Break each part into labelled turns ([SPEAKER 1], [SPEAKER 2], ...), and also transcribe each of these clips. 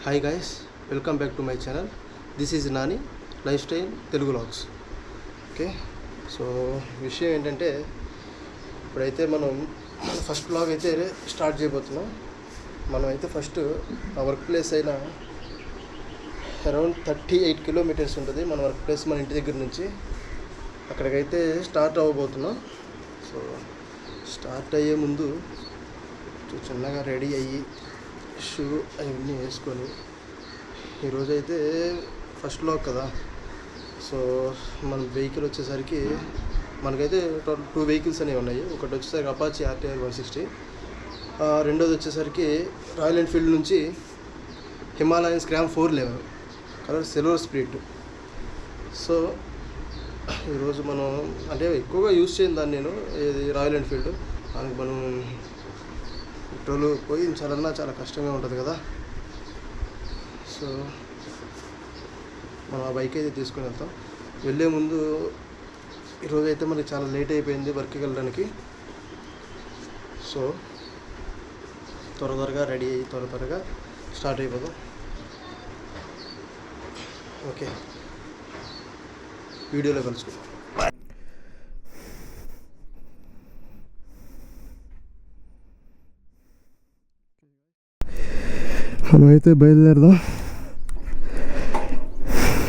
[SPEAKER 1] Hi guys, welcome back to my channel. This is Nani life style Telugu vlogs. Okay, so విషయం ఏంటంటే ఇప్పుడైతే మనం first vlog అయితే start చేయబోతున్నాం. మనమైతే ఫస్ట్ ఆ వర్క్ ప్లేస్ అయిన అరౌండ్ 38 కిలోమీటర్స్ ఉంటుంది మన వర్క్ ప్లేస్, మన ఇంటి దగ్గర నుంచి అక్కడికైతే స్టార్ట్ అవ్వబోతున్నాం. సో స్టార్ట్ అయ్యే ముందు చిన్నగా రెడీ అయ్యి షూ అవన్నీ వేసుకొని, ఈరోజైతే ఫస్ట్ వ్లాగ్ కదా, సో మన వెహికల్ వచ్చేసరికి మనకైతే టోటల్ 2 వెహికల్స్ అనేవి ఉన్నాయి. ఒకటి వచ్చేసరికి అపాచీ RTR 160, రెండోది వచ్చేసరికి రాయల్ ఎన్ఫీల్డ్ నుంచి Himalayan Scram 411 colour silver split. So ఈరోజు మనం అంటే ఎక్కువగా యూజ్ చేయను దాన్ని నేను, ఇది రాయల్ ఎన్ఫీల్డ్. దానికి మనం పెట్రోల్ పోయించాలన్నా చాలా కష్టంగా ఉంటుంది కదా. సో మనం ఆ బైక్ అయితే తీసుకుని వెళ్తాం. వెళ్ళే ముందు ఈరోజైతే మనకి చాలా లేట్ అయిపోయింది వర్క్కి వెళ్ళడానికి. సో త్వరగా రెడీ అయ్యి త్వరగా స్టార్ట్ అయిపోదాం. ఓకే, వీడియోలో కలుసుకుందాం. మనమైతే బయలుదేరదాం.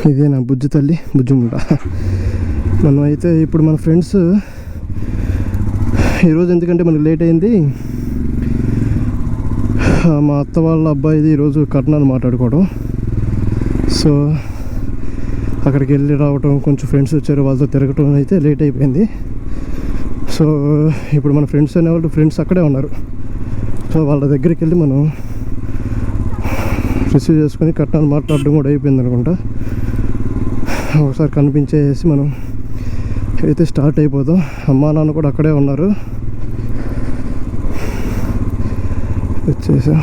[SPEAKER 1] ఇదే నా బుజ్జి తల్లి బుజ్జిముండ. మనమైతే ఇప్పుడు మన ఫ్రెండ్స్ ఈరోజు ఎందుకంటే మనకు లేట్ అయింది, మా అత్త వాళ్ళ అబ్బాయిది ఈరోజు కట్నాలు మాట్లాడుకోవడం. సో అక్కడికి వెళ్ళి రావటం, కొంచెం ఫ్రెండ్స్ వచ్చారు, వాళ్ళతో తిరగటం అయితే లేట్ అయిపోయింది. సో ఇప్పుడు మన ఫ్రెండ్స్ అనేవాళ్ళు ఫ్రెండ్స్ అక్కడే ఉన్నారు. సో వాళ్ళ దగ్గరికి వెళ్ళి మనం రిసీవ్ చేసుకొని కట్నాలు మాట్లాడడం కూడా అయిపోయింది అనుకుంటా. ఒకసారి కనిపించేసి మనం అయితే స్టార్ట్ అయిపోతాం. అమ్మా నాన్న కూడా అక్కడే ఉన్నారు. వచ్చేసాం.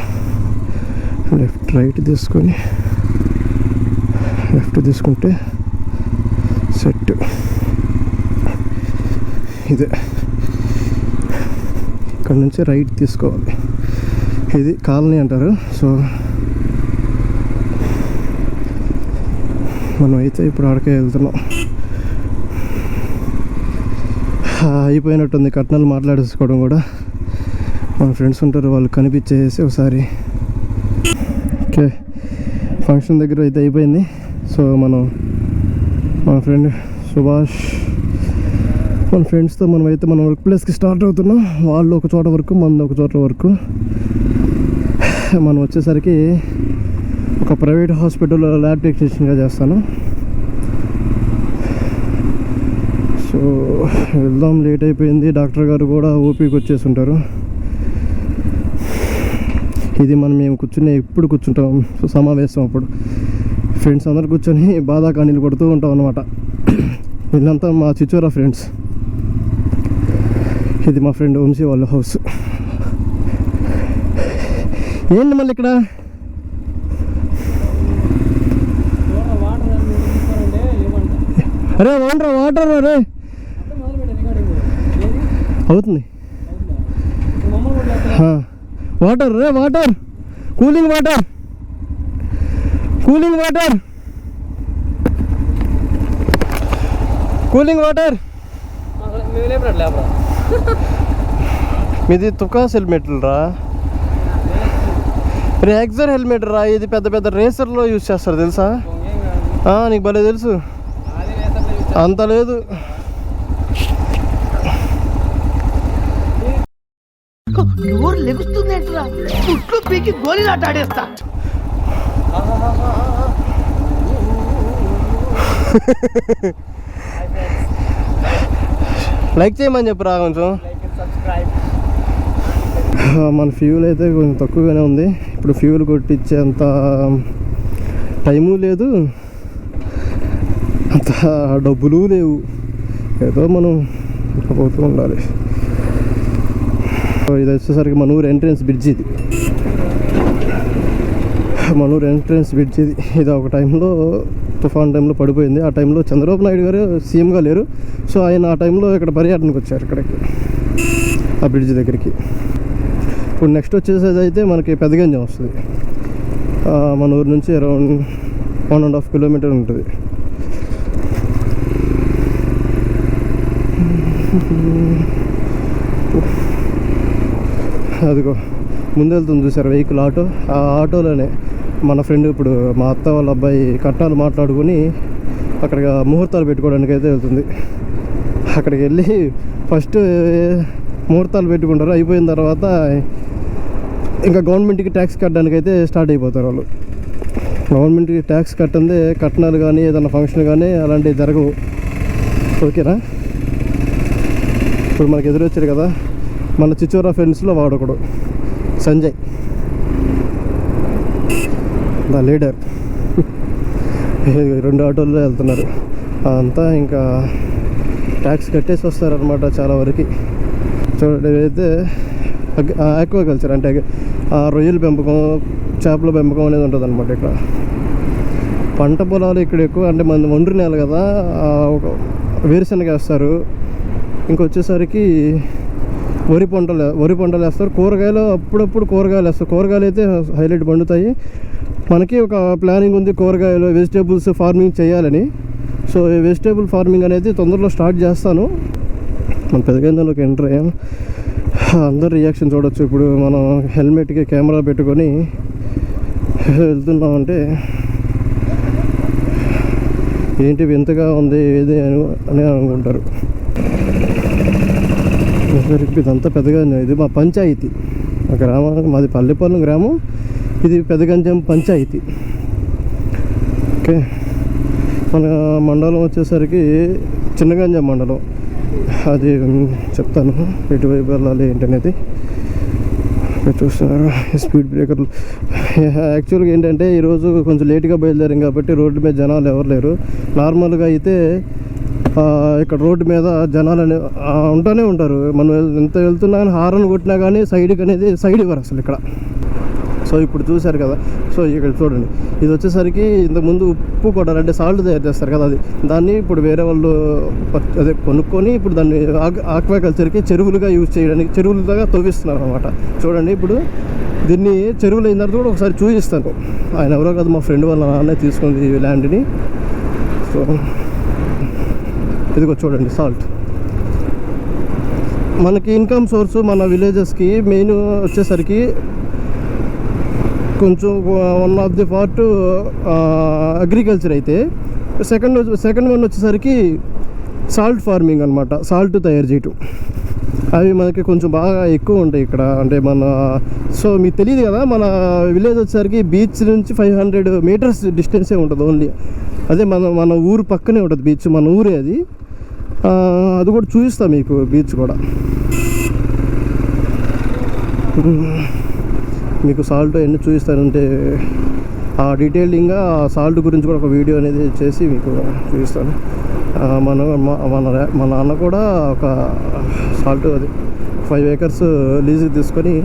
[SPEAKER 1] రైట్ తీసుకొని లెఫ్ట్ తీసుకుంటే సెట్. ఇదే ఇక్కడ నుంచి రైట్ తీసుకోవాలి. ఇది కాలనీ అంటారు. సో మనం అయితే ఇప్పుడు ఆడకే వెళ్తున్నాం. అయిపోయినట్టుంది కట్నాలు మాట్లాడేసుకోవడం కూడా. మన ఫ్రెండ్స్ ఉంటారు, వాళ్ళు కనిపించేసి ఒకసారి. ఓకే, ఫంక్షన్ దగ్గర అయితే అయిపోయింది. సో మన ఫ్రెండ్ సుభాష్, మన ఫ్రెండ్స్తో మనమైతే మన వర్క్ ప్లేస్కి స్టార్ట్ అవుతున్నాం. వాళ్ళు ఒక చోట వరకు, మనది ఒక చోట వరకు. మనం వచ్చేసరికి ఒక ప్రైవేట్ హాస్పిటల్లో ల్యాబ్ టెక్నీషియన్గా చేస్తాను. సో వెళ్దాం, లేట్ అయిపోయింది. డాక్టర్ గారు కూడా ఓపీకి వచ్చేసి ఉంటారు. ఇది మేము ఎప్పుడు కూర్చుంటాం సమావేశం అప్పుడు ఫ్రెండ్స్ అందరు కూర్చొని బాధాకాణీలు కొడుతూ ఉంటాం అన్నమాట. వీళ్ళంతా మా చిచోరా ఫ్రెండ్స్. ఇది మా ఫ్రెండ్ వంశీ వాళ్ళ హౌస్. ఏంటి మళ్ళీ ఇక్కడ అరే వాటర్ అరే అవుతుంది. వాటర్ రే, water, cooling water, cooling water, cooling water. మీది తుకాస్ హెల్మెట్ రా, రేక్సర్ హెల్మెట్ రా. ఇది పెద్ద పెద్ద రేసర్లో యూజ్ చేస్తారు తెలుసా? నీకు భలే తెలుసు. అంత లేదు.
[SPEAKER 2] నోరు లెగుస్తుంది, చుట్టూ పీకి గోళీలాట ఆడేస్తా.
[SPEAKER 1] లైక్ చేయమని చెప్పురా కొంచెం. మన ఫ్యూల్ అయితే కొంచెం తక్కువగానే ఉంది. ఇప్పుడు ఫ్యూల్ కొట్టించేంత టైము లేదు, అంత డబ్బులు లేవు. ఏదో మనం పోతూ ఉండాలి. ఇది వచ్చేసరికి మన ఊరు ఎంట్రన్స్ బ్రిడ్జ్. ఇది మన ఊరు ఎంట్రన్స్ బ్రిడ్జ్. ఇది ఒక టైంలో తుఫాన్ టైంలో పడిపోయింది. ఆ టైంలో చంద్రబాబు నాయుడు గారు సీఎంగా లేరు. సో ఆయన ఆ టైంలో ఇక్కడ పర్యటనకు వచ్చారు ఇక్కడికి, ఆ బ్రిడ్జ్ దగ్గరికి. ఇప్పుడు నెక్స్ట్ వచ్చేసేది అయితే మనకి పెద్దగంజం వస్తుంది. మన ఊరు నుంచి అరౌండ్ 1.5 కిలోమీటర్ ఉంటుంది. అదిగో ముందు వెళ్తుంది చూసారు వెహికల్, ఆటో. ఆ ఆటోలోనే మన ఫ్రెండ్ ఇప్పుడు మా అత్త వాళ్ళ అబ్బాయి కట్నాలు మాట్లాడుకుని అక్కడికి ముహూర్తాలు పెట్టుకోవడానికి అయితే వెళ్తుంది. అక్కడికి వెళ్ళి ఫస్ట్ ముహూర్తాలు పెట్టుకుంటారు, అయిపోయిన తర్వాత ఇంకా గవర్నమెంట్కి ట్యాక్స్ కట్టడానికి అయితే స్టార్ట్ అయిపోతారు వాళ్ళు. గవర్నమెంట్కి ట్యాక్స్ కట్టందే కట్నాలు కానీ ఏదైనా ఫంక్షన్ కానీ అలాంటివి జరగవు. ఓకేనా? ఇప్పుడు మనకు ఎదురొచ్చారు కదా మన చిచోరా ఫ్రెండ్స్లో వాడొకడు సంజయ్, ద లీడర్. 2 ఆటోల్లో వెళ్తున్నారు. అంతా ఇంకా ట్యాక్స్ కట్టేసి వస్తారనమాట చాలా వరకు. చూడండి, అయితే ఆక్వాకల్చర్ అంటే రొయ్యల పెంపకం, చేపల పెంపకం అనేది ఉంటుంది అనమాట ఇక్కడ. పంట పొలాలు ఇక్కడ ఎక్కువ, అంటే మన ఒండ్రి నేల కదా, వేరుశనగ వేస్తారు. ఇంకొచ్చేసరికి వరి పంటలు వేస్తారు. కూరగాయలు అప్పుడప్పుడు కూరగాయలు వేస్తారు. కూరగాయలు అయితే హైలైట్ పండుతాయి. మనకి ఒక ప్లానింగ్ ఉంది కూరగాయలు వెజిటేబుల్స్ ఫార్మింగ్ చేయాలని. సో ఈ వెజిటేబుల్ ఫార్మింగ్ అనేది తొందరలో స్టార్ట్ చేస్తాను. మన పెద్దగందంలోకి ఎంటర్ అయ్యాం. అందరు రియాక్షన్ చూడొచ్చు. ఇప్పుడు మనం హెల్మెట్కి కెమెరా పెట్టుకొని వెళ్తున్నామంటే ఏంటి వింతగా ఉంది ఏది అని అనుకుంటారు. ఇదంతా పెద్దగంజం, ఇది మా పంచాయతీ. మా గ్రామం, మాది పల్లెపాలెం గ్రామం, ఇది పెద్దగంజం పంచాయతీ. ఓకే, మన మండలం వచ్చేసరికి చిన్నగంజం మండలం. అది చెప్తాను ఎటువైపు వెళ్ళాలి ఏంటనేది. చూస్తున్నారు స్పీడ్ బ్రేకర్లు. యాక్చువల్గా ఏంటంటే ఈరోజు కొంచెం లేట్గా బయలుదేరాం కాబట్టి రోడ్డు మీద జనాలు ఎవరు లేరు. నార్మల్గా అయితే ఇక్కడ రోడ్డు మీద జనాలు ఉంటూనే ఉంటారు. మనం ఎంత వెళ్తున్నా కానీ హారన్ కొట్టినా కానీ సైడ్కి అనేది సైడ్ ఇవ్వరు అసలు ఇక్కడ. సో ఇప్పుడు చూశారు కదా. సో ఇక్కడ చూడండి, ఇది వచ్చేసరికి ఇంతకుముందు ఉప్పు కొట్టాలి అంటే సాల్ట్ తయారు చేస్తారు కదా, అది దాన్ని ఇప్పుడు వేరే వాళ్ళు అదే కొనుక్కొని ఇప్పుడు దాన్ని ఆక్వాకల్చర్కి చెరువులుగా యూజ్ చేయడానికి చెరువులుగా తవ్విస్తున్నారు అనమాట. చూడండి, ఇప్పుడు దీన్ని చెరువులు అయిన తర్వాత కూడా ఒకసారి చూపిస్తాను. ఆయన ఎవరో కాదు, మా ఫ్రెండ్ వాళ్ళ నాన్నే తీసుకుంది ఈ ల్యాండ్ని. సో ఇదిగో చూడండి సాల్ట్. మనకి ఇన్కమ్ సోర్సు మన విలేజెస్కి మెయిన్ వచ్చేసరికి కొంచెం 1 ఆఫ్ ది పార్ట్ అగ్రికల్చర్ అయితే, సెకండ్ వన్ వచ్చేసరికి సాల్ట్ ఫార్మింగ్ అనమాట. సాల్ట్ తయారు చేయటం అవి మనకి కొంచెం బాగా ఎక్కువ ఉంటాయి ఇక్కడ. అంటే సో మీకు తెలియదు కదా, మన విలేజ్ వచ్చేసరికి బీచ్ నుంచి 500 మీటర్స్ డిస్టెన్సే ఉంటుంది ఓన్లీ. అదే మన ఊరు పక్కనే ఉంటుంది బీచ్, మన ఊరే అది. అది కూడా చూపిస్తాను మీకు, బీచ్ కూడా. మీకు సాల్ట్ ఎన్ని చూపిస్తానంటే ఆ డీటెయిలింగ్గా సాల్ట్ గురించి కూడా ఒక వీడియో అనేది చేసి మీకు చూపిస్తాను. మన నాన్న కూడా ఒక సాల్ట్ అది 5 acres లీజుకి తీసుకొని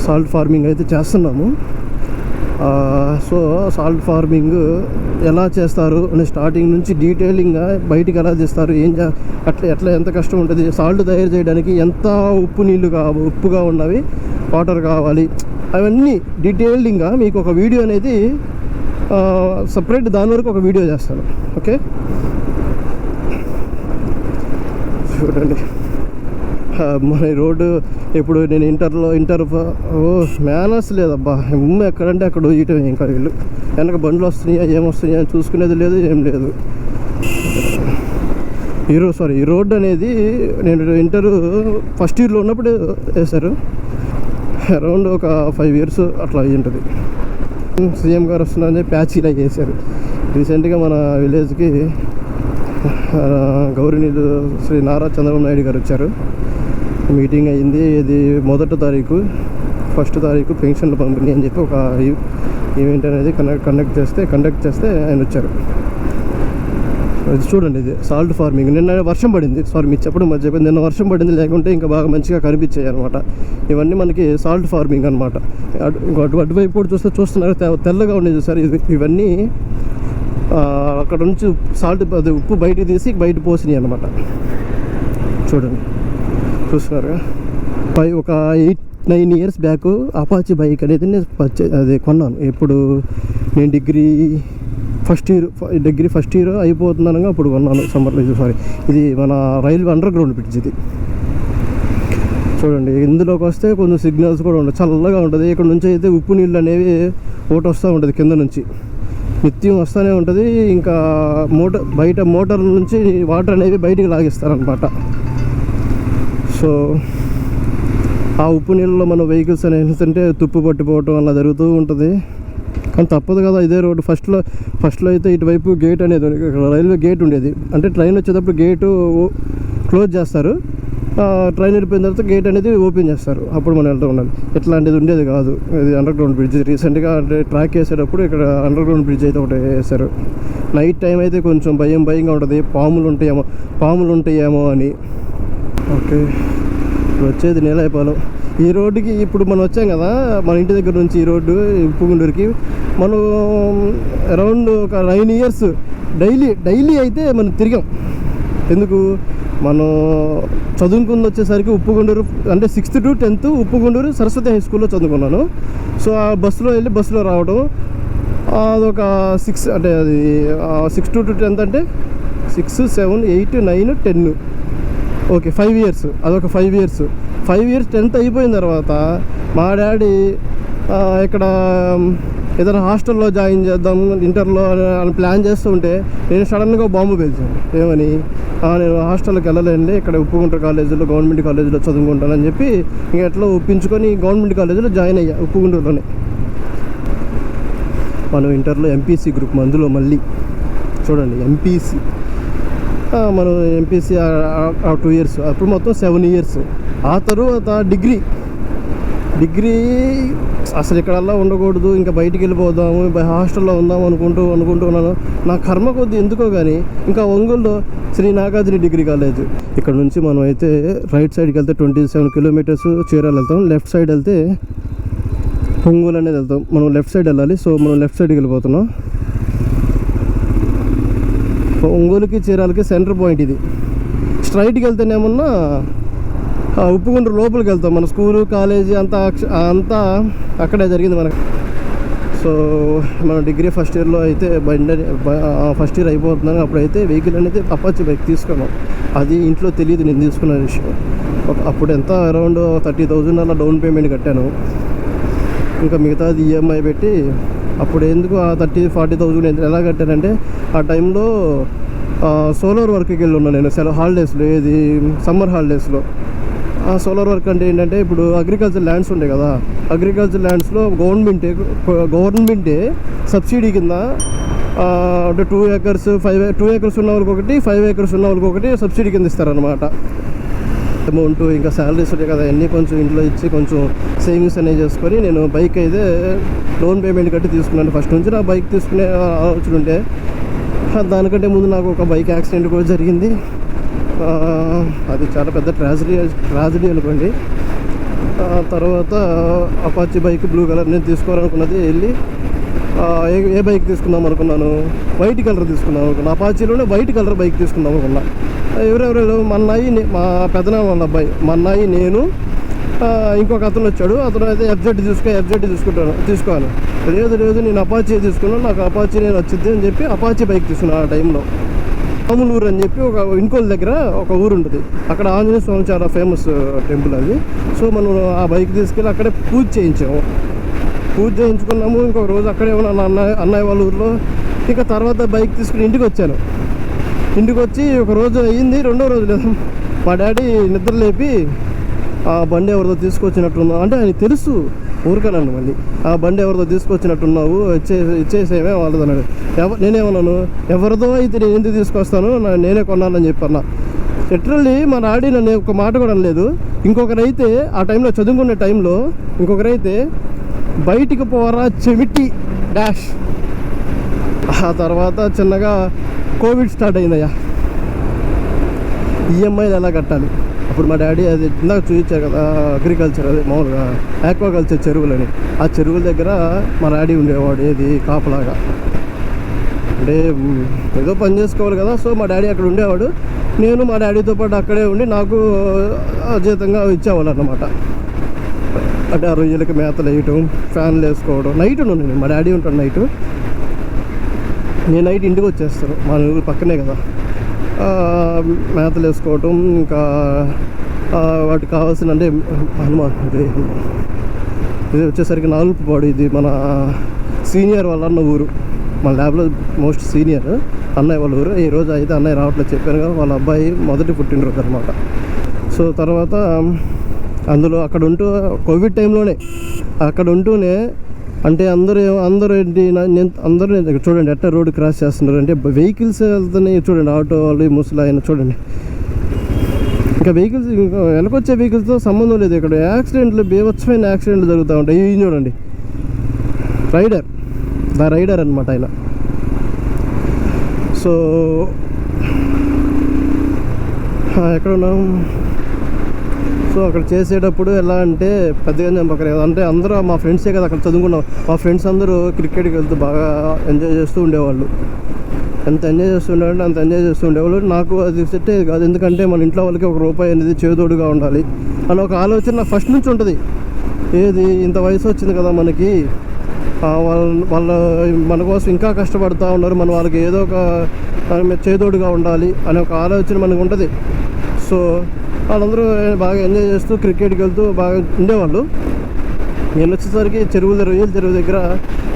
[SPEAKER 1] సాల్ట్ ఫార్మింగ్ అయితే చేస్తున్నాము. సో సాల్ట్ ఫార్మింగ్ ఎలా చేస్తారు అని స్టార్టింగ్ నుంచి డీటెయిలింగ్గా బయటికి ఎలా చేస్తారు, ఎట్లా ఎంత కష్టం ఉంటుంది, సాల్ట్ తయారు చేయడానికి ఎంత ఉప్పుగా ఉన్నవి వాటర్ కావాలి, అవన్నీ డీటెయిలింగ్గా మీకు ఒక వీడియో అనేది సపరేట్ దాని వరకు ఒక వీడియో చేస్తాను. ఓకే, చూడండి మన రోడ్డు. ఇప్పుడు నేను ఇంటర్ మేనర్స్ లేదబ్బా, ఎక్కడంటే అక్కడ ఇయటం. ఇంకా వీళ్ళు వెనక బండ్లు వస్తున్నాయా ఏమొస్తున్నాయా అని చూసుకునేది లేదు, ఏం లేదు. ఈ రోడ్డు అనేది నేను ఇంటర్ ఫస్ట్ ఇయర్లో ఉన్నప్పుడు వేశారు. అరౌండ్ ఒక 5 years అట్లా అయ్యి ఉంటుంది. సీఎం గారు వస్తున్నారని ప్యాచీలా చేశారు. రీసెంట్గా మన విలేజ్కి గౌరవనీయులు శ్రీ నారా చంద్రబాబు నాయుడు గారు వచ్చారు. మీటింగ్ అయింది. ఇది 1వ తారీఖు 1st తారీఖు పెన్షన్లు పంపిణీ అని చెప్పి ఒక ఈవెంట్ అనేది కండక్ట్ చేస్తే ఆయన వచ్చారు. ఇది చూడండి, ఇది సాల్ట్ ఫార్మింగ్. నిన్న వర్షం పడింది, మీకు చెప్పడం మర్చిపోయింది. నిన్న వర్షం పడింది, లేకుంటే ఇంకా బాగా మంచిగా కనిపించాయి అనమాట. ఇవన్నీ మనకి సాల్ట్ ఫార్మింగ్ అనమాట. అటువైపు కూడా చూస్తున్నారు తెల్లగా ఉండేది చూసారు. ఇవన్నీ అక్కడ నుంచి సాల్ట్ అది ఉప్పు బయటికి తీసి బయట పోసినాయి అనమాట. చూడండి, చూస్తున్నారు. ఒక 9 years బ్యాక్ అపాచీ బైక్ అనేది నేను అది కొన్నాను. ఎప్పుడు నేను డిగ్రీ ఫస్ట్ ఇయర్ అయిపోతున్నాను అప్పుడు కొన్నాను. ఇది మన రైల్వే అండర్ గ్రౌండ్ బ్రిడ్జ్ ఇది చూడండి. ఇందులోకి వస్తే కొంచెం సిగ్నల్స్ కూడా ఉండదు, చల్లగా ఉంటుంది. ఇక్కడ నుంచి అయితే ఉప్పు నీళ్ళు అనేవి ఒకటి వస్తూ ఉంటుంది, కింద నుంచి నిత్యం వస్తూనే ఉంటుంది. ఇంకా మోటార్ నుంచి వాటర్ అనేవి బయటికి లాగిస్తారనమాట. సో ఆ ఉప్పు నీళ్ళలో మన వెహికల్స్ అనేవి ఏంటంటే తుప్పు పట్టిపోవటం అలా జరుగుతూ ఉంటుంది. కానీ తప్పదు కదా, ఇదే రోడ్డు. ఫస్ట్లో అయితే ఇటువైపు గేట్ అనేది రైల్వే గేట్ ఉండేది. అంటే ట్రైన్ వచ్చేటప్పుడు గేటు క్లోజ్ చేస్తారు, ట్రైన్ వెళ్ళిపోయిన తర్వాత గేట్ అనేది ఓపెన్ చేస్తారు, అప్పుడు మనం వెళ్తూ ఉండాలి. ఇట్లాంటిది ఉండేది కాదు. ఇది అండర్ గ్రౌండ్ బ్రిడ్జ్ రీసెంట్గా అంటే ట్రాక్ వేసేటప్పుడు ఇక్కడ అండర్ గ్రౌండ్ బ్రిడ్జ్ అయితే ఒకటి వేశారు. నైట్ టైం అయితే కొంచెం భయంగా ఉంటుంది, పాములు ఉంటాయేమో అని. ఓకే, ఇప్పుడు వచ్చేది నీలాయపాలెం. ఈ రోడ్డుకి ఇప్పుడు మనం వచ్చాం కదా, మన ఇంటి దగ్గర నుంచి ఈ రోడ్డు ఉప్పుగుండూరుకి మనం అరౌండ్ ఒక 9 years డైలీ అయితే మనం తిరిగాం. ఎందుకు, మనం చదువుకుంది వచ్చేసరికి ఉప్పుగుండూరు అంటే 6th to 10th Uppugunduru Saraswati high స్కూల్లో చదువుకున్నాను. సో ఆ బస్సులో రావడం అదొక 6 అంటే అది 6 to 10th అంటే 6, 7, 8, 9, 10 ఓకే 5 years. అదొక 5 years. 5 years 10th అయిపోయిన తర్వాత మా డాడీ ఇక్కడ ఏదైనా హాస్టల్లో జాయిన్ చేద్దాం ఇంటర్లో అని ప్లాన్ చేస్తూ ఉంటే నేను సడన్గా బాంబు పేల్చాను. ఏమని, నేను హాస్టల్కి వెళ్ళలేండి, ఇక్కడ ఉప్పుగుంట కాలేజీలో గవర్నమెంట్ కాలేజీలో చదువుకుంటానని చెప్పి ఇంకా ఎట్లా ఒప్పించుకొని గవర్నమెంట్ కాలేజీలో జాయిన్ అయ్యా ఉప్పుగుంటూరులోనే. మనం ఇంటర్లో ఎంపీసీ గ్రూప్, అందులో మళ్ళీ చూడండి ఎంపీసీ, మనం ఎంపీసీ 2 years, అప్పుడు మొత్తం 7 years. ఆ తర్వాత డిగ్రీ అసలు ఇక్కడల్లా ఉండకూడదు, ఇంకా బయటికి వెళ్ళిపోదాము, హాస్టల్లో ఉందాం అనుకుంటున్నాను. నా కర్మ కొద్ది ఎందుకో కానీ ఇంకా ఒంగోలులో శ్రీ నాగార్జున డిగ్రీ కాలేజ్. ఇక్కడ నుంచి మనం అయితే రైట్ సైడ్కి వెళ్తే 27 kilometers చీరాలు వెళ్తాం, లెఫ్ట్ సైడ్ వెళ్తే ఒంగోలు అనేది వెళ్తాం. మనం లెఫ్ట్ సైడ్ వెళ్ళాలి, సో మనం లెఫ్ట్ సైడ్కి వెళ్ళిపోతున్నాం. ఒంగోలుకి చీరాలకి సెంటర్ పాయింట్ ఇది. స్ట్రైట్కి వెళ్తేనేమన్నా ఉప్పుగుంటూరు లోపలికి వెళ్తాం. మన స్కూలు కాలేజీ అంతా అక్కడే జరిగింది మనకి. సో మన డిగ్రీ ఫస్ట్ ఇయర్లో అయితే ఫస్ట్ ఇయర్ అయిపోతున్నాను. అప్పుడైతే వెహికల్ అనేది అపాచీ బైక్ తీసుకున్నాం. అది ఇంట్లో తెలియదు నేను తీసుకున్న విషయం. అప్పుడు ఎంత అరౌండ్ 30,000 అలా డౌన్ పేమెంట్ కట్టాను. ఇంకా మిగతాది ఈఎంఐ పెట్టి అప్పుడు ఎందుకు ఆ 30,000-40,000 ఎలా కట్టానంటే ఆ టైంలో సోలార్ వర్క్కి వెళ్ళి ఉన్నాను నేను హాలిడేస్లో, ఏది సమ్మర్ హాలిడేస్లో. ఆ సోలార్ వర్క్ అంటే ఏంటంటే ఇప్పుడు అగ్రికల్చర్ ల్యాండ్స్ ఉంటాయి కదా, అగ్రికల్చర్ ల్యాండ్స్లో గవర్నమెంటే సబ్సిడీ కింద అంటే 2 acres 2 acres ఉన్న వాళ్ళకి ఒకటి, 5 acres ఉన్న వాళ్ళకి ఒకటి సబ్సిడీ కింద ఇస్తారనమాట. అమౌంట్ ఇంకా శాలరీస్ ఉంటాయి కదా, అన్నీ కొంచెం ఇంట్లో ఇచ్చి కొంచెం సేవింగ్స్ అనేవి చేసుకొని నేను బైక్ అయితే లోన్ పేమెంట్ కట్టి తీసుకున్నాను. ఫస్ట్ నుంచి నా బైక్ తీసుకునే ఆలోచన ఉంటే, దానికంటే ముందు నాకు ఒక బైక్ యాక్సిడెంట్ కూడా జరిగింది. అది చాలా పెద్ద ట్రాజడీ అనుకోండి. తర్వాత అపాచీ బైక్ బ్లూ కలర్ నేను తీసుకోవాలనుకున్నది. వెళ్ళి ఏ బైక్ తీసుకుందాం అనుకున్నాను, వైట్ కలర్ తీసుకుందాం అనుకున్నాను. అపాచీలోనే వైట్ కలర్ బైక్ తీసుకుందాం అనుకున్నా. ఎవరెవరు మా పెద్దనాన్న వాళ్ళ అబ్బాయి, మా అన్నయ్య, నేను, ఇంకొక అతను వచ్చాడు. అతను అయితే ఎఫ్జెడ్ తీసుకోవాలి. లేదు నేను అపాచీ తీసుకున్నాను, నాకు అపాచీ నేను వచ్చింది అని చెప్పి అపాచీ బైక్ తీసుకున్నాను. ఆ టైంలో రాములూరు అని చెప్పి ఒక ఇన్కోల్ దగ్గర ఒక ఊరు ఉంటుంది, అక్కడ ఆంజనేయ స్వామి చాలా ఫేమస్ టెంపుల్ అది. సో మనం ఆ బైక్ తీసుకెళ్ళి అక్కడే పూజ చేయించుకున్నాము. ఇంకొక రోజు అక్కడే ఉన్న అన్నయ్య వాళ్ళ ఊరిలో. ఇంకా తర్వాత బైక్ తీసుకుని ఇంటికి వచ్చి ఒక రోజు అయ్యింది. రెండో రోజు లేదు, మా డాడీ నిద్ర లేపి ఆ బండి ఎవరితో తీసుకొచ్చినట్టున్నావు అంటే ఆయన తెలుసు ఊరికన్నాను. మళ్ళీ ఆ బండి ఎవరితో తీసుకొచ్చినట్టున్నావు, ఇచ్చేసేమే వాళ్ళది అన్నాడు. నేనేమన్నాను, ఎవరిదో అయితే నేను ఎందుకు తీసుకొస్తాను, నేనే కొన్నానని చెప్పన్నా. లిటరల్లీ మా డాడీ నన్ను ఒక మాట కూడా అనలేదు. ఇంకొకరైతే ఆ టైంలో చదువుకునే టైంలో ఇంకొకరైతే బయటికి పోరా చెమిటి డాష్. ఆ తర్వాత చిన్నగా కోవిడ్ స్టార్ట్ అయిందయ్యా. ఈఎంఐలు ఎలా కట్టాలి, అప్పుడు మా డాడీ అది ఇందాక చూపించారు కదా అగ్రికల్చర్, అదే మామూలుగా ఆక్వాకల్చర్ చెరువులని, ఆ చెరువుల దగ్గర మా డాడీ ఉండేవాడు, ఏది కాపలాగా. అంటే ఏదో పని చేసుకోవాలి కదా, సో మా డాడీ అక్కడ ఉండేవాడు. నేను మా డాడీతో పాటు అక్కడే ఉండి నాకు జీతంగా ఇచ్చేవాళ్ళు అన్నమాట. అంటే ఆ రొయ్యలకి మేతలు వేయటం, ఫ్యాన్లు వేసుకోవడం. నైట్ ఉన్నాను, మా డాడీ ఉంటాడు నైట్, నేను నైట్ ఇంటికి వచ్చేస్తాను, మా ఊరు పక్కనే కదా. మేతలు వేసుకోవటం, ఇంకా వాటికి కావాల్సిన అంటే హనుమాన్ ఇది వచ్చేసరికి నాలుగుపాడు. ఇది మన సీనియర్ వాళ్ళ అన్న ఊరు, మన ల్యాబ్లో మోస్ట్ సీనియర్ అన్నయ్య వాళ్ళ ఊరు. ఈరోజు అయితే అన్నయ్య రావట్లేదు, చెప్పాను కదా, వాళ్ళ అబ్బాయి మొదటి పుట్టినరోజు అనమాట. సో తర్వాత అందులో అక్కడ ఉంటూ కోవిడ్ టైంలోనే అక్కడ ఉంటూనే అంటే అందరూ ఏంటి అందరూ చూడండి ఎట్లా రోడ్డు క్రాస్ చేస్తున్నారు అంటే వెహికల్స్ వెళ్తున్నాయి చూడండి, ఆటో వాళ్ళు, ముసలి ఆయన చూడండి. ఇంకా వెహికల్స్ వెనకొచ్చే వెహికల్స్తో సంబంధం లేదు. ఇక్కడ యాక్సిడెంట్లు, బీభత్సమైన యాక్సిడెంట్లు జరుగుతూ ఉంటాయి. ఇవి చూడండి, రైడర్ అనమాట ఆయన. సో ఎక్కడ ఉన్నాం? సో అక్కడ చేసేటప్పుడు ఎలా అంటే పెద్దగా చెప్పకలేదు, అంటే అందరూ మా ఫ్రెండ్సే కదా అక్కడ చదువుకున్నాం. మా ఫ్రెండ్స్ అందరూ క్రికెట్కి వెళ్తూ బాగా ఎంజాయ్ చేస్తూ ఉండేవాళ్ళు. ఎంత ఎంజాయ్ చేస్తుండేవాళ్ళు అంత ఎంజాయ్ చేస్తూ ఉండేవాళ్ళు. నాకు అది సెట్ అయ్యేది కాదు, ఎందుకంటే మన ఇంట్లో వాళ్ళకి ₹1 అనేది చేదోడుగా ఉండాలి అని ఒక ఆలోచన నాకు ఫస్ట్ నుంచి ఉంటుంది. ఏది ఇంత వయసు వచ్చింది కదా మనకి, వాళ్ళ మన కోసం ఇంకా కష్టపడుతూ ఉన్నారు, మనం వాళ్ళకి ఏదో ఒక చేదోడుగా ఉండాలి అనే ఒక ఆలోచన మనకు ఉంటుంది. సో వాళ్ళందరూ బాగా ఎంజాయ్ చేస్తూ క్రికెట్కి వెళ్తూ బాగా ఉండేవాళ్ళు. నేను వచ్చేసరికి రొయ్యల చెరువు దగ్గర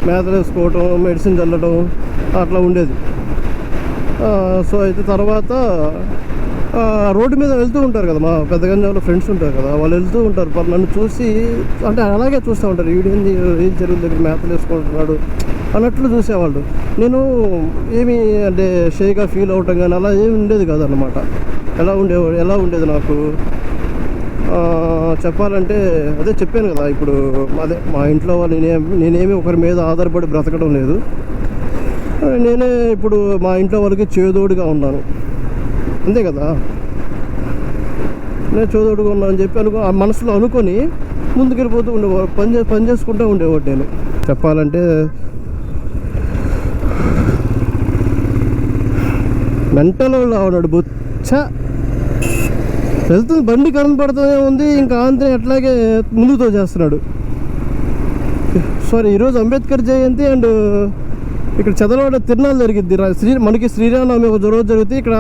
[SPEAKER 1] మేతలు వేసుకోవటం, మెడిసిన్ చల్లడం అట్లా ఉండేది. సో అయితే తర్వాత రోడ్డు మీద వెళ్తూ ఉంటారు కదా, మా పెద్దగంజంలో ఫ్రెండ్స్ ఉంటారు కదా, వాళ్ళు వెళ్తూ ఉంటారు. నన్ను చూసి అంటే అలాగే చూస్తూ ఉంటారు, వీడేంది రొయ్యల చెరువు దగ్గర మేతలు వేసుకుంటున్నాడు అన్నట్లు చూసేవాళ్ళు. నేను ఏమి అంటే షేగా ఫీల్ అవటం కానీ అలా ఏమి ఉండేది కాదన్నమాట. ఎలా ఉండేది నాకు చెప్పాలంటే అదే చెప్పాను కదా, ఇప్పుడు అదే మా ఇంట్లో వాళ్ళు నేనేమి ఒకరి మీద ఆధారపడి బ్రతకడం లేదు. నేనే ఇప్పుడు మా ఇంట్లో వాళ్ళకి చేదోడుగా ఉన్నాను, అంతే కదా. నేను చేదోడుగా ఉన్నాను అని చెప్పి ఆ మనసులో అనుకొని ముందుకెళ్ళిపోతూ ఉండేవాడు, పని చేసుకుంటూ ఉండేవాడు. నేను చెప్పాలంటే మెంటల్ ఉన్నాడు, బొచ్చ వెళ్తుంది, బండి కనపడుతూనే ఉంది, ఇంకా అంతే అట్లాగే ముందుతో చేస్తున్నాడు. సారీ, ఈరోజు అంబేద్కర్ జయంతి అండ్ ఇక్కడ చదలవాడ తిరునాళ్ళు జరిగిద్ది. మనకి శ్రీరామనవమి ఒక రోజు జరిగితే ఇక్కడ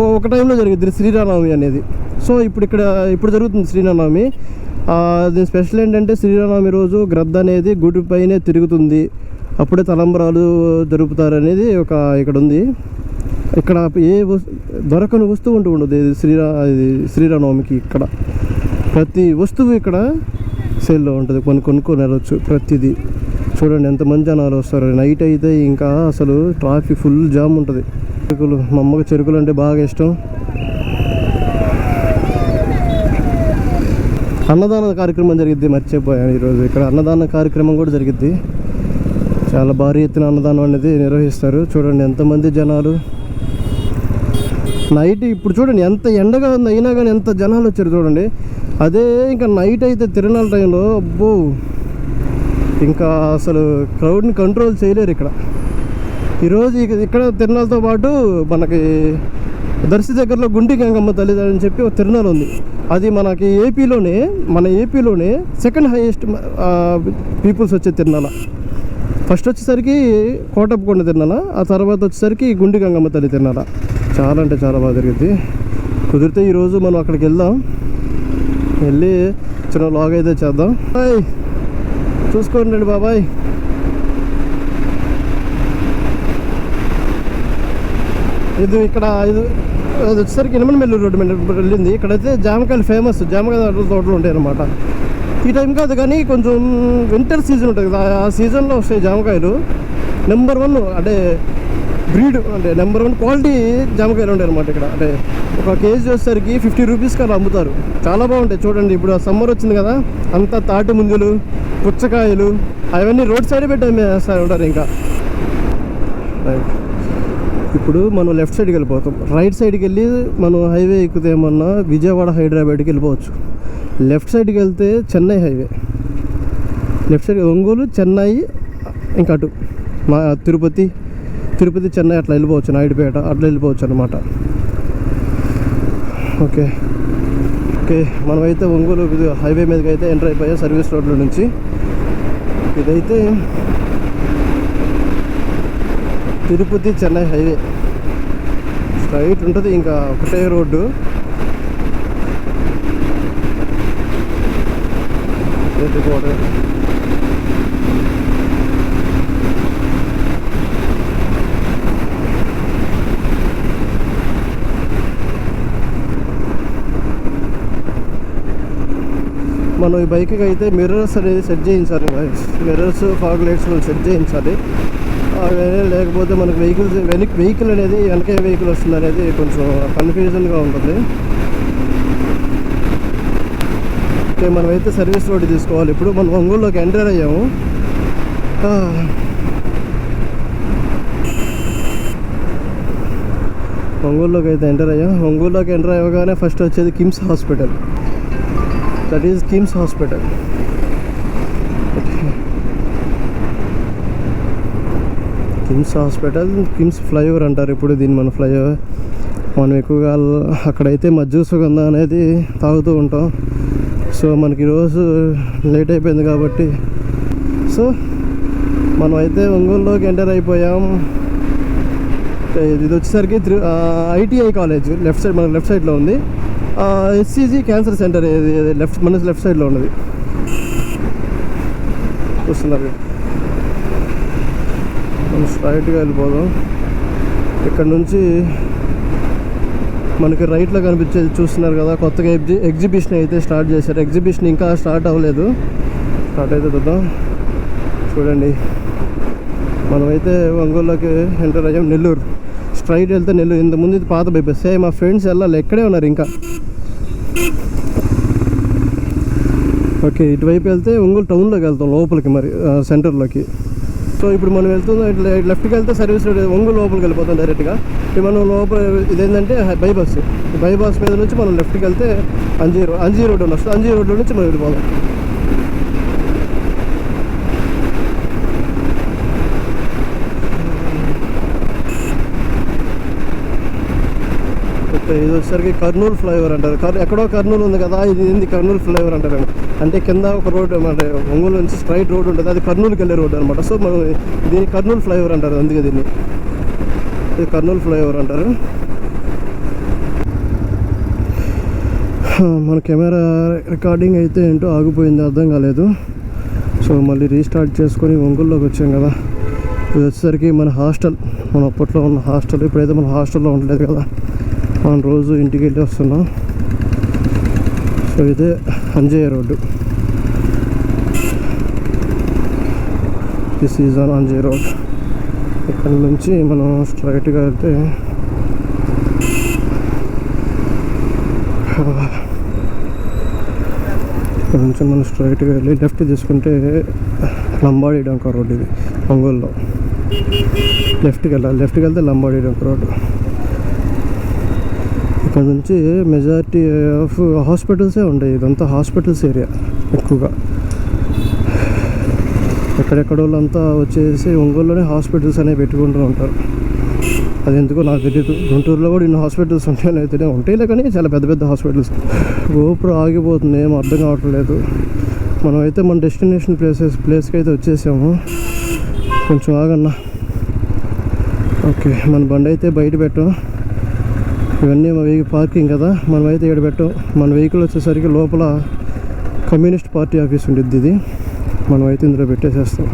[SPEAKER 1] ఒక టైంలో జరిగిద్ది శ్రీరామనవమి అనేది. సో ఇప్పుడు జరుగుతుంది శ్రీరామనవమి. దీని స్పెషల్ ఏంటంటే శ్రీరామనవమి రోజు గ్రద్ద అనేది గుడి పైనే తిరుగుతుంది, అప్పుడే తలంబరాలు జరుపుతారనేది ఇక్కడ ఉంది. ఇక్కడ ఏ దొరకని వస్తువు ఉండదు ఇది శ్రీరామనవమికి. ఇక్కడ ప్రతి వస్తువు ఇక్కడ సేల్లో ఉంటుంది, కొనుక్కొని వెళ్ళొచ్చు ప్రతిదీ. చూడండి ఎంతమంది జనాలు వస్తారు. నైట్ అయితే ఇంకా అసలు ట్రాఫిక్ ఫుల్ జామ్ ఉంటుంది. చెరుకులు, మా అమ్మకి చెరుకులు అంటే బాగా ఇష్టం. అన్నదాన కార్యక్రమం జరిగిద్ది, మర్చిపోయాను. ఈరోజు ఇక్కడ అన్నదాన కార్యక్రమం కూడా జరిగిద్ది. చాలా భారీ ఎత్తున అన్నదానం అనేది నిర్వహిస్తారు. చూడండి ఎంతమంది జనాలు. నైట్ ఇప్పుడు చూడండి ఎంత ఎండగా ఉంది, అయినా కానీ ఎంత జనాలు వచ్చారు చూడండి. అదే ఇంకా నైట్ అయితే తిరునాళ్ళ టైంలో అబ్బో ఇంకా అసలు క్రౌడ్ని కంట్రోల్ చేయలేరు ఇక్కడ. ఈరోజు ఇక్కడ తిరునాళ్ళతో పాటు మనకి దర్శి దగ్గరలో గుండి గంగమ్మ తల్లి అని చెప్పి ఒక తిరునాళ్ళు ఉంది. అది మనకి మన ఏపీలోనే సెకండ్ హైయెస్ట్ పీపుల్స్ వచ్చే తిరునాళ్ళ. ఫస్ట్ వచ్చేసరికి కోటప్పకొండ తిరునాళ్ళ, ఆ తర్వాత వచ్చేసరికి గుండి గంగమ్మ తల్లి తిరునాళ్ళ. చాలా అంటే చాలా బాగా జరిగింది. కుదిరితే ఈరోజు మనం అక్కడికి వెళ్ళి చిన్న లాగ్ అయితే చేద్దాం. చూసుకోండి బాబాయ్. ఇది వచ్చేసరికి ఇనమనమెల్లూరు రోడ్డు మీద వెళ్ళింది. ఇక్కడైతే జామకాయలు ఫేమస్, జామకాయ తోటలు ఉంటాయి అన్నమాట. ఈ టైం కాదు కానీ కొంచెం వింటర్ సీజన్ ఉంటుంది కదా, ఆ సీజన్లో వస్తాయి జామకాయలు. నెంబర్ 1 అంటే బ్రీడ్, అంటే నెంబర్ 1 క్వాలిటీ జామకాయలు ఉంటాయి అన్నమాట ఇక్కడ. అంటే ఒక కేజీ వచ్చేసరికి ₹50 అలా అమ్ముతారు. చాలా బాగుంటాయి. చూడండి ఇప్పుడు సమ్మర్ వచ్చింది కదా, అంతా తాటి ముంజలు, పుచ్చకాయలు అవన్నీ రోడ్ సైడ్ పెట్టి అమ్మేస్తారు ఉంటారు. ఇంకా ఇప్పుడు మనం లెఫ్ట్ సైడ్కి వెళ్ళిపోతాం. రైట్ సైడ్కి వెళ్ళి మనం హైవే ఎక్కితే ఏమన్నా విజయవాడ హైదరాబాద్కి వెళ్ళిపోవచ్చు. లెఫ్ట్ సైడ్కి వెళ్తే Chennai highway, left side Ongole, Chennai, ఇంకా అటు మా తిరుపతి, చెన్నై అట్లా వెళ్ళిపోవచ్చు. నాయుడుపేట అట్లా వెళ్ళిపోవచ్చు అనమాట. ఓకే, ఓకే, మనమైతే ఒంగోలు హైవే మీదకి అయితే ఎంటర్ అయిపోయాం సర్వీస్ రోడ్లో నుంచి. ఇదైతే తిరుపతి చెన్నై హైవే స్ట్రైట్ ఉంటుంది, ఇంకా ఒకటే రోడ్డు. మనం ఈ బైక్కి అయితే మిర్రర్స్ అనేది సెట్ చేయించాలి. మిర్రర్స్, ఫాగ్ లైట్స్ సెట్ చేయించాలి. లేకపోతే మనకు వెహికల్ అనేది వెనకే వెహికల్ వస్తుంది అనేది కొంచెం కన్ఫ్యూజన్గా ఉంటుంది. ఓకే, మనమైతే సర్వీస్ రోడ్ తీసుకోవాలి. ఇప్పుడు మనం ఒంగోలులోకి ఎంటర్ అయ్యాము. ఒంగోలులోకి అయితే ఎంటర్ అయ్యాం. ఒంగోలులోకి ఎంటర్ అయ్యగానే ఫస్ట్ వచ్చేది KIMS hospital. That is KIMS hospital. KIMS hospital, KIMS flyover అంటారు ఇప్పుడు దీన్ని. మన ఫ్లైఓవర్ మనం ఎక్కువగా అక్కడైతే మజ్జిగ సుగంధ అనేది తాగుతూ ఉంటాం. సో మనకి ఈరోజు లేట్ అయిపోయింది కాబట్టి సో మనమైతే ఒంగోలులోకి ఎంటర్ అయిపోయాం. ఇది వచ్చేసరికి ఐటీఐ కాలేజ్ లెఫ్ట్ సైడ్, మన లెఫ్ట్ సైడ్లో ఉంది. ఎస్సీజీ క్యాన్సర్ సెంటర్ మన లెఫ్ట్ సైడ్లో ఉన్నది చూస్తున్నారు. మనం స్ట్రైట్గా వెళ్ళిపోదాం. ఇక్కడ నుంచి మనకి రైట్లో కనిపించేది చూస్తున్నారు కదా, కొత్తగా ఎగ్జిబిషన్ అయితే స్టార్ట్ చేశారు. ఎగ్జిబిషన్ ఇంకా స్టార్ట్ అవ్వలేదు, స్టార్ట్ అయితే చూద్దాం. చూడండి, మనమైతే ఒంగోలులోకి ఎంటర్ అయ్యాం. నెల్లూరు స్ట్రైట్ వెళ్తే నెల్లూరు. ఇంతకుముందు ఇది పాత బైపాస్. మా ఫ్రెండ్స్ వెళ్ళాలి, ఎక్కడే ఉన్నారు ఇంకా. ఓకే, ఇటువైపు వెళ్తే ఒంగోలు టౌన్లోకి వెళ్తాం, లోపలికి మరి సెంటర్లోకి. సో ఇప్పుడు మనం వెళ్తున్నాం, ఇట్లా లెఫ్ట్కి వెళ్తే సర్వీస్ రోడ్ ఒంగోలు లోపలికి వెళ్ళిపోతాం డైరెక్ట్గా. మనం లోపల ఇదేంటంటే బైపాస్. బైపాస్ మీద నుంచి మనం లెఫ్ట్కి వెళ్తే అంజీ రోడ్ వస్తుంది. అంజీ రోడ్లో నుంచి మనం వెళ్ళిపోదాం. ఇది వచ్చేసరికి కర్నూలు ఫ్లైఓవర్ అంటారు. ఎక్కడో కర్నూలు ఉంది కదా, ఇది ఏంది కర్నూలు ఫ్లైఓవర్ అంటారు. అంటే కింద ఒక రోడ్డు, అంటే ఒంగోలు నుంచి స్ట్రైట్ రోడ్ ఉంటుంది, అది కర్నూలుకి వెళ్ళే రోడ్డు అనమాట. సో మనం దీన్ని కర్నూలు ఫ్లైఓవర్ అంటారు, అందుకే దీన్ని ఇది కర్నూలు ఫ్లైఓవర్ అంటారు. మన కెమెరా రికార్డింగ్ అయితే ఏంటో ఆగిపోయింది, అర్థం కాలేదు. సో మళ్ళీ రీస్టార్ట్ చేసుకొని ఒంగోలులోకి వచ్చాం కదా. ఇది వచ్చేసరికి మన హాస్టల్, మన అప్పట్లో ఉన్న హాస్టల్. ఇప్పుడైతే మన హాస్టల్లో ఉండలేదు కదా, మనం రోజు ఇంటికి వెళ్ళి వస్తున్నాం. సో ఇదే Anjaiah road. This is on Anjaiah road. ఇక్కడ నుంచి మనం స్ట్రైట్గా వెళ్తే ఇక్కడ నుంచి మనం స్ట్రైట్గా వెళ్ళి లెఫ్ట్ తీసుకుంటే లంబాడి డొంక రోడ్. ఇది ఒంగోలులో లెఫ్ట్కి వెళ్ళాలి. లెఫ్ట్కి వెళ్తే లంబాడి డొంక రోడ్డు. ఇక్కడ నుంచి మెజారిటీ ఆఫ్ హాస్పిటల్సే ఉంటాయి. ఇదంతా హాస్పిటల్స్ ఏరియా ఎక్కువగా. ఎక్కడెక్కడ వాళ్ళంతా వచ్చేసి ఒంగోలులోనే హాస్పిటల్స్ అనేవి పెట్టుకుంటూ ఉంటారు. అది ఎందుకో నాకు తెలియదు. గుంటూరులో కూడా ఇన్ని హాస్పిటల్స్ ఉంటాయని అయితే ఉంటాయిలే, కానీ చాలా పెద్ద పెద్ద హాస్పిటల్స్. గోపురం ఆగిపోతుంది, ఏం అర్థం కావట్లేదు. మనమైతే మన డెస్టినేషన్ ప్లేస్కి అయితే వచ్చేసాము. కొంచెం ఆగన్నా. ఓకే, మన బండి అయితే బయట పెట్టాం. ఇవన్నీ మా వెహికల్ పార్కింగ్ కదా, మనమైతే ఇక్కడ పెట్టాం. మన వెహికల్ వచ్చేసరికి లోపల కమ్యూనిస్ట్ పార్టీ ఆఫీస్ ఉంటుంది. ఇది మనమైతే ఇందులో పెట్టేసేస్తాం.